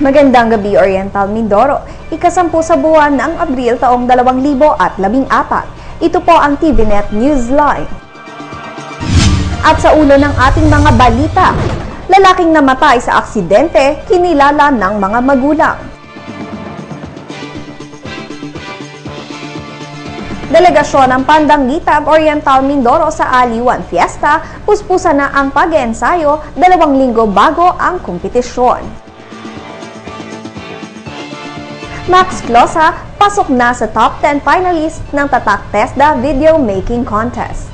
Magandang gabi, Oriental Mindoro. Ikasampu sa buwan ng Abril taong 2014. Ito po ang TVNet Newsline. At sa ulo ng ating mga balita, lalaking namatay sa aksidente, kinilala ng mga magulang. Delegasyon ng Pandangitab Oriental Mindoro sa Aliwan Fiesta, puspusan na ang pag-eensayo 2 linggo bago ang kompetisyon. Max Closa, pasok na sa top 10 finalist ng Tatak TESDA Video Making Contest.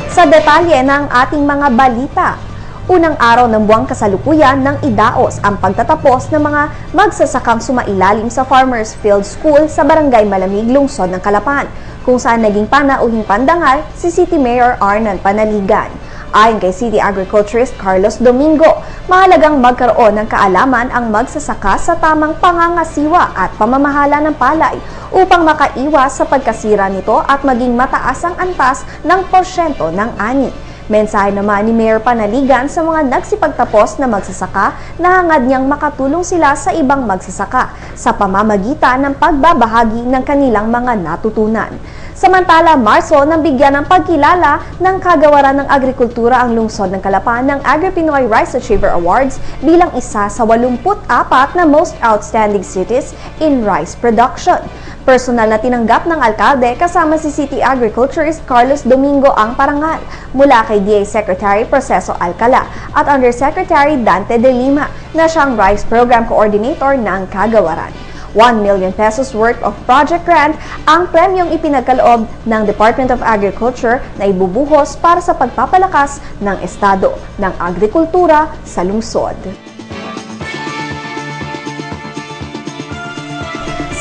Sa detalye ng ating mga balita, unang araw ng buwang kasalukuyan ng idaos ang pagtatapos ng mga magsasakang sumailalim sa Farmers Field School sa Barangay Malamig, Lungsod ng Calapan, kung saan naging panauhing pandangal si City Mayor Arnan Panaligan. Ayon kay City Agriculturist Carlos Domingo, mahalagang magkaroon ng kaalaman ang magsasaka sa tamang pangangasiwa at pamamahala ng palay upang makaiwas sa pagkasira nito at maging mataas ang antas ng porsyento ng ani. Mensahe naman ni Mayor Panaligan sa mga nagsipagtapos na magsasaka na hangad niyang makatulong sila sa ibang magsasaka sa pamamagitan ng pagbabahagi ng kanilang mga natutunan. Samantala, Marso nang bigyan ng pagkilala ng Kagawaran ng Agrikultura ang lungsod ng Calapan ng Agri-Pinoy Rice Achiever Awards bilang isa sa 84 na Most Outstanding Cities in Rice Production. Personal na tinanggap ng alkalde kasama si City Agriculturist Carlos Domingo ang parangal mula kay DA Secretary Proceso Alcala at Undersecretary Dante de Lima na siyang Rice Program Coordinator ng Kagawaran. 1 million pesos worth of project grant ang premyong ipinagkaloob ng Department of Agriculture na ibubuhos para sa pagpapalakas ng estado ng agrikultura sa lungsod.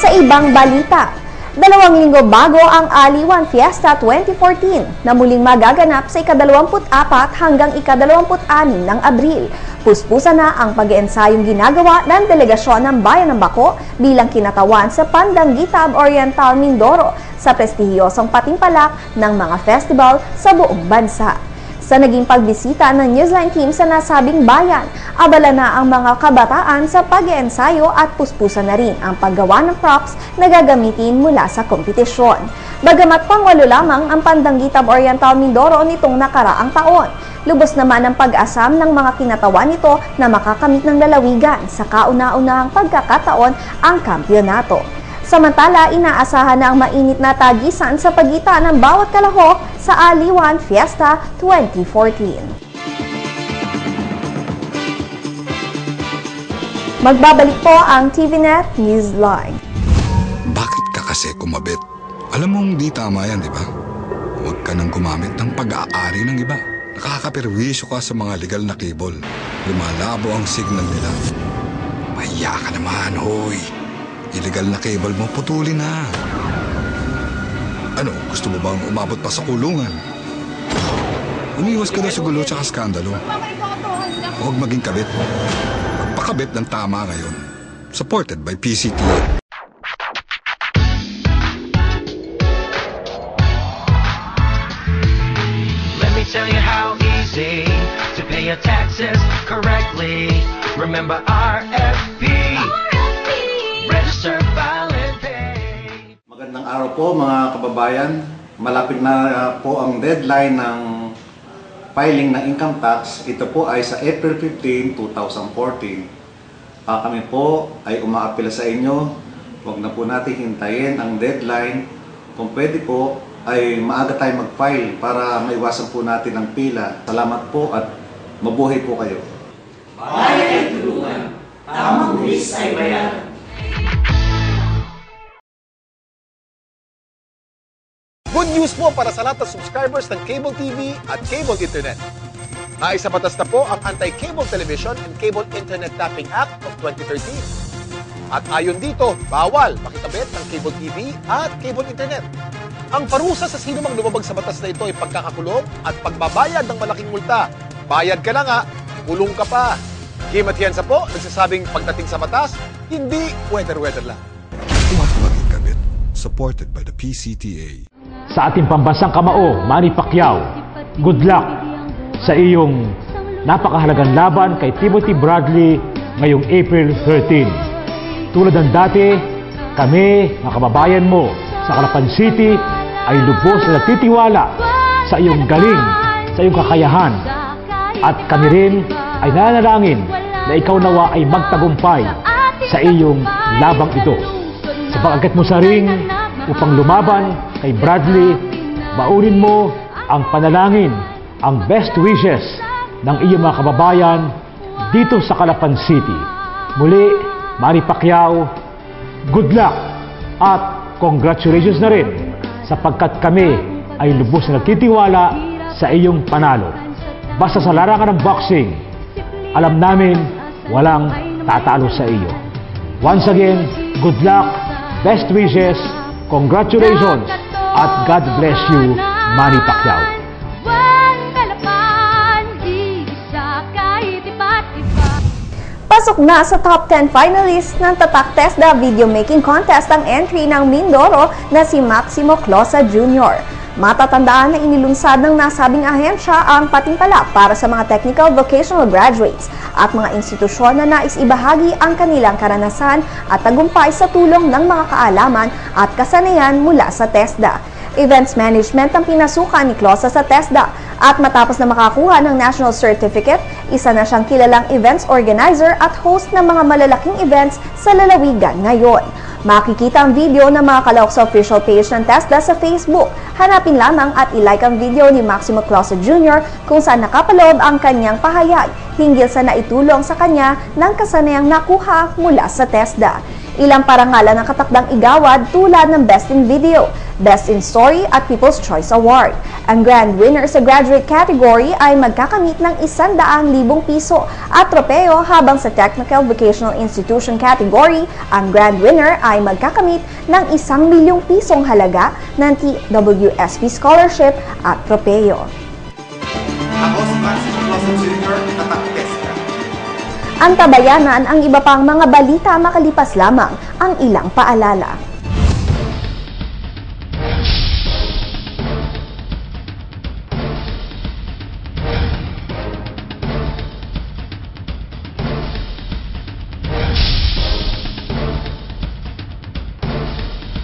Sa ibang balita, 2 linggo bago ang Aliwan Fiesta 2014 na muling magaganap sa ika-24 hanggang ika-26 ng Abril. Puspusan na ang pag-eensayong ginagawa ng Delegasyon ng Bayan ng Bako bilang kinatawan sa Pandangitab Oriental Mindoro sa prestihiyosong patimpalak ng mga festival sa buong bansa. Sa naging pagbisita ng Newsline team sa nasabing bayan, abala na ang mga kabataan sa pag-eensayo at puspusan na rin ang paggawa ng props na gagamitin mula sa kompetisyon. Bagamat pangwalo lamang ang Pandangitab Oriental Mindoro nitong nakaraang taon, lubos naman ang pag-asam ng mga kinatawan nito na makakamit ng lalawigan sa kauna-unahang pagkakataon ang kampyonato. Samantala, inaasahan na ang mainit na tagisan sa pagitan ng bawat kalahok sa Aliwan Fiesta 2014. Magbabalik po ang TVNet Newsline. Bakit ka kasi kumabit? Alam mong di tama yan, di ba? Huwag ka nang gumamit ng pag-aari ng iba. Nakakaperwisyo ka sa mga legal na cable. Lumalabo ang signal nila. Mahiya ka naman, hoy. Illegal na cable mo, putulin na. Ano, gusto mo bang umabot pa sa kulungan? Umiwas ka na sa gulo tsaka skandalo. Huwag maging kabit. Magpakabit ng tama ngayon. Supported by PCTA. Let me tell you how easy to pay your taxes correctly. Remember RFP. Register, file, and pay. Magandang araw po mga kababayan. Malapit na po ang deadline ng filing ng income tax. Ito po ay sa April 15, 2014. Kami po ay umaapila sa inyo. Huwag na po natin hintayin ang deadline. Kung pwede po ay maaga tayo mag-file para maiwasan po natin ang pila. Salamat po at mabuhay po kayo. Bayan ay tulungan. Tamang buwis ay bayaran. Good news po para sa lahat ng subscribers ng Cable TV at Cable Internet. Naisabatas na po ang Anti-Cable Television and Cable Internet Tapping Act of 2013. At ayon dito, bawal makitabit ng Cable TV at Cable Internet. Ang parusa sa sino mang lumabag sa batas na ito ay pagkakakulong at pagbabayad ng malaking multa. Bayad ka na nga, kulong ka pa. Kim Atienza po, nagsasabing pagdating sa batas, hindi weather-weather lang. Huwag maging kabit. Supported by the PCTA. Sa ating pambansang kamao, Manny Pacquiao, good luck sa iyong napakahalagang laban kay Timothy Bradley ngayong April 13. Tulad ng dati, kami, mga kababayan mo sa Calapan City, ay lubos na nagtitiwala sa iyong galing, sa iyong kakayahan. At kami rin ay nananalangin na ikaw nawa ay magtagumpay sa iyong labang ito. Sa pag-akyat mo sa ring upang lumaban kay Bradley, baunin mo ang panalangin, ang best wishes ng iyong mga kababayan dito sa Calapan City. Muli, Manny Pacquiao, good luck at congratulations na rin sapagkat kami ay lubos na nagtitiwala sa iyong panalo. Basta sa larangan ng boxing, alam namin walang tatalo sa iyo. Once again, good luck, best wishes, congratulations, at God bless you, Manny Pacquiao. Pasok na sa top 10 finalists ng Tatak TESDA Video Making Contest ang entry ng Mindoro na si Maximo Closa Jr. Matatandaan na inilunsad ng nasabing ahensya ang patimpalak para sa mga technical vocational graduates at mga institusyon na nais ibahagi ang kanilang karanasan at tagumpay sa tulong ng mga kaalaman at kasanayan mula sa TESDA. Events Management ang pinasukan ni Closa sa TESDA at matapos na makakuha ng National Certificate, isa na siyang kilalang events organizer at host ng mga malalaking events sa lalawigan ngayon. Makikita ang video ng mga kalahok sa official page ng TESDA sa Facebook. Hanapin lamang at ilike ang video ni Maximo Closa Jr. kung saan nakapaloob ang kanyang pahayag hinggil sa naitulong sa kanya ng kasanayang nakuha mula sa TESDA. Ilang parangalan ang katakdang igawad tulad ng Best in Video, Best in Story at People's Choice Award. Ang grand winner sa graduate category ay magkakamit ng 100,000 piso at tropeo habang sa Technical Vocational Institution category, ang grand winner ay magkakamit ng 1 milyong pisong halaga ng TWSP scholarship at tropeo. Ako si Maximo Closa Jr. Tatak TESDA. Ang tabayanan ang iba pang mga balita makalipas lamang ang ilang paalala.